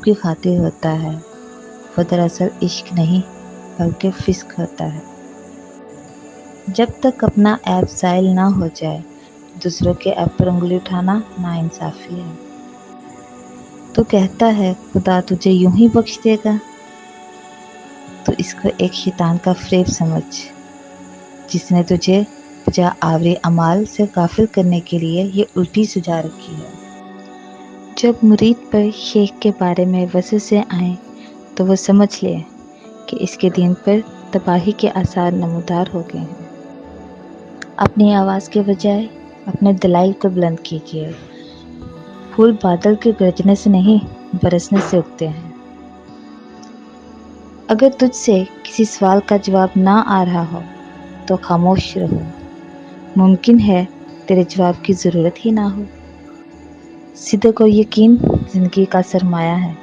کی خاطر ہوتا ہے، وہ دراصل عشق نہیں بلکہ فسق ہوتا ہے۔ جب تک اپنا عیب زائل نہ ہو جائے، دوسروں کے عیب پر انگلی اٹھانا ناانصافی ہے۔ تو کہتا ہے خدا تجھے یوں ہی بخش دے گا، تو اس کو ایک شیطان کا فریب سمجھ، جس نے تجھے بجا آوری اعمال سے غافل کرنے کے لیے یہ الٹی سجا رکھی ہے۔ جب مرید پر شیخ کے بارے میں وسوسے آئیں تو وہ سمجھ لے کہ اس کے دین پر تباہی کے آثار نمودار ہو گئے ہیں۔ اپنی آواز کے بجائے اپنے دلائل کو بلند کیجیے۔ پھول بادل کے گرجنے سے نہیں، برسنے سے اگتے ہیں۔ اگر تجھ سے کسی سوال کا جواب نہ آ رہا ہو تو خاموش رہو، ممکن ہے تیرے جواب کی ضرورت ہی نہ ہو۔ صدق و یقین زندگی کا سرمایہ ہے۔